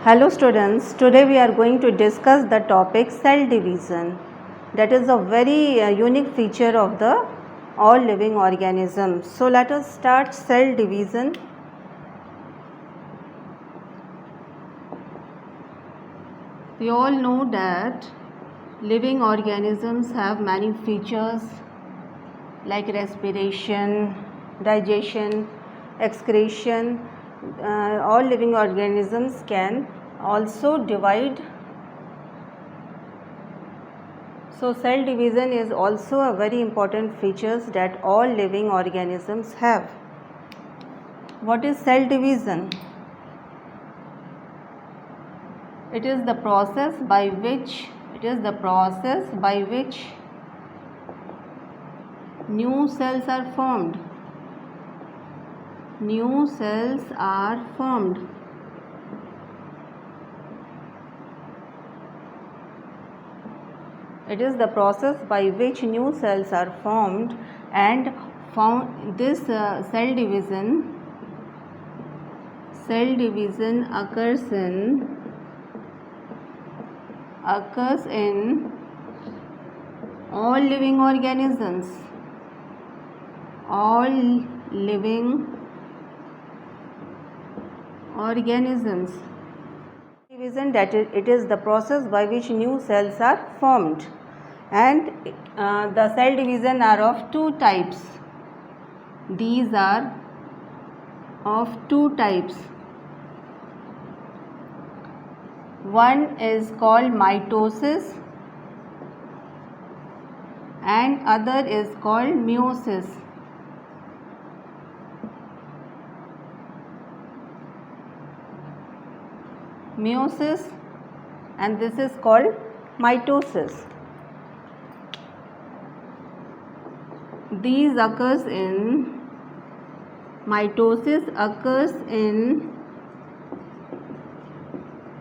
Hello students, today we are going to discuss the topic cell division. That is a very unique feature of the all living organisms. So let us start cell division. We all know that living organisms have many features like respiration, digestion, excretion. All living organisms can also divide. So cell division is also a very important feature that all living organisms have. What is cell division? It is the process by which new cells are formed. New cells are formed. It is the process by which new cells are formed, and this cell division occurs in all living organisms. All living organisms. Division, that it is the process by which new cells are formed, and the cell division are of two types. These are of two types. One is called mitosis and other is called meiosis. Meiosis, and this is called mitosis. Mitosis occurs in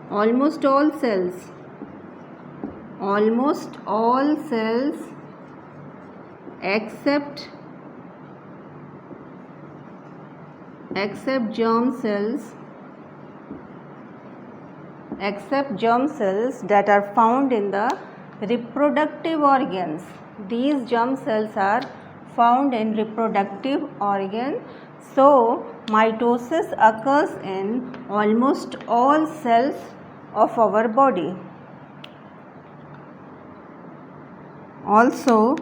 almost all cells. Almost all cells except germ cells that are found in the reproductive organs. These germ cells are found in reproductive organ. So mitosis occurs in almost all cells of our body. Also,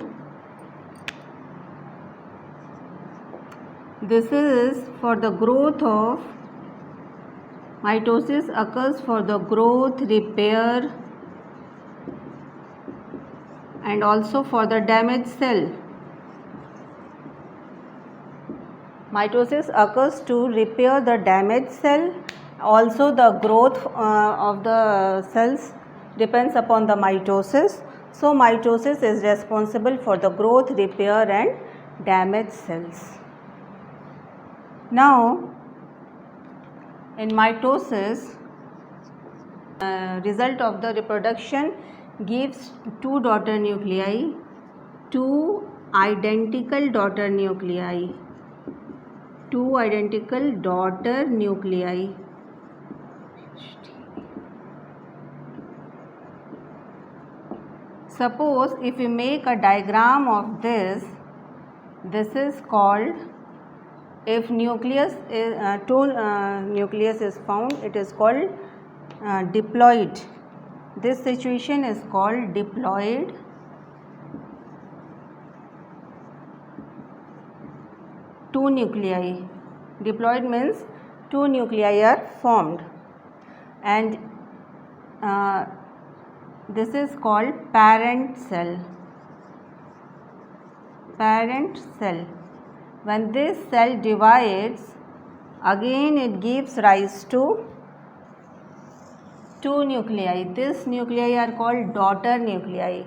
this is for the growth of mitosis occurs for the growth, repair, and also for the damaged cell. Mitosis occurs to repair the damaged cell. Also the growth of the cells depends upon the mitosis. So mitosis is responsible for the growth, repair, and damaged cells. Now, in mitosis, result of the reproduction gives two daughter nuclei, two identical daughter nuclei. Suppose if we make a diagram of this is called, if nucleus is, nucleus is found, it is called diploid. This situation is called diploid. Two nuclei. Diploid means two nuclei are formed, and this is called parent cell. When this cell divides, again it gives rise to two nuclei. This nuclei are called daughter nuclei,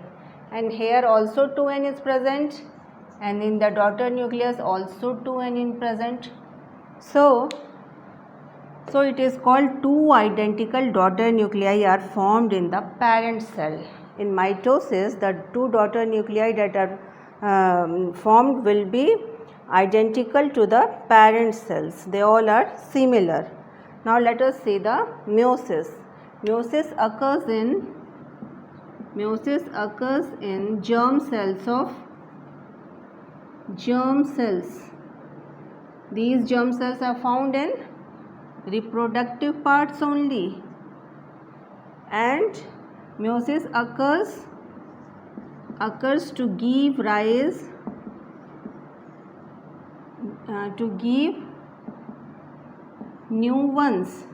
and here also 2n is present, and in the daughter nucleus also 2n is present. So it is called two identical daughter nuclei are formed in the parent cell. In mitosis, the two daughter nuclei that are formed will be identical to the parent cells. They all are similar. Now let us see the meiosis. Meiosis occurs in germ cells. These germ cells are found in reproductive parts only, and meiosis occurs to give rise to give new ones.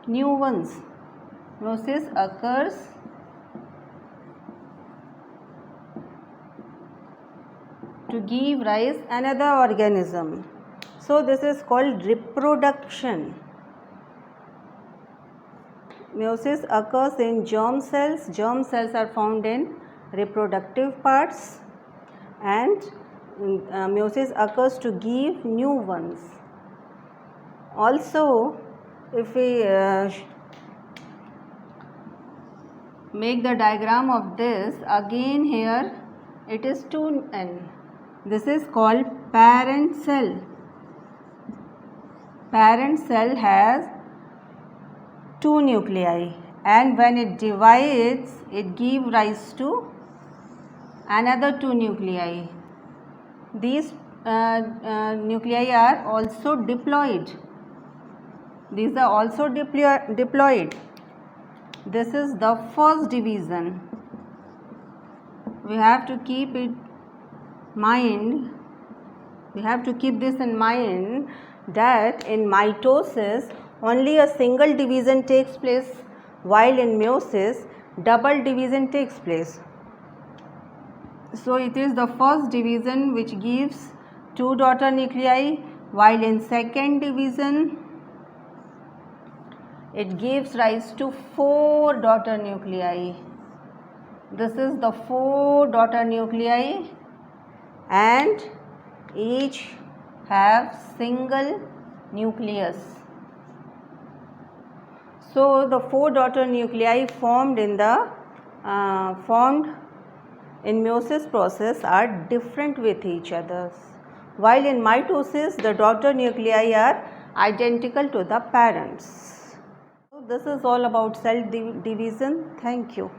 Meiosis occurs to give rise another organism. So this is called reproduction. Meiosis occurs in germ cells. Germ cells are found in reproductive parts, and meiosis occurs to give new ones. Also, if we make the diagram of this, again here it is 2n. This is called parent cell. Parent cell has 2 nuclei, and when it divides, it gives rise to another 2 nuclei. These nuclei are also diploid. These are also diploid. This is the first division. We have to keep it mind. We have to keep this in mind, that in mitosis only a single division takes place, while in meiosis double division takes place. So it is the first division which gives 2 daughter nuclei, while in second division it gives rise to 4 daughter nuclei. This is the 4 daughter nuclei, and each have single nucleus. So the 4 daughter nuclei formed in meiosis process are different with each other, while in mitosis the daughter nuclei are identical to the parents. So this is all about cell division. Thank you.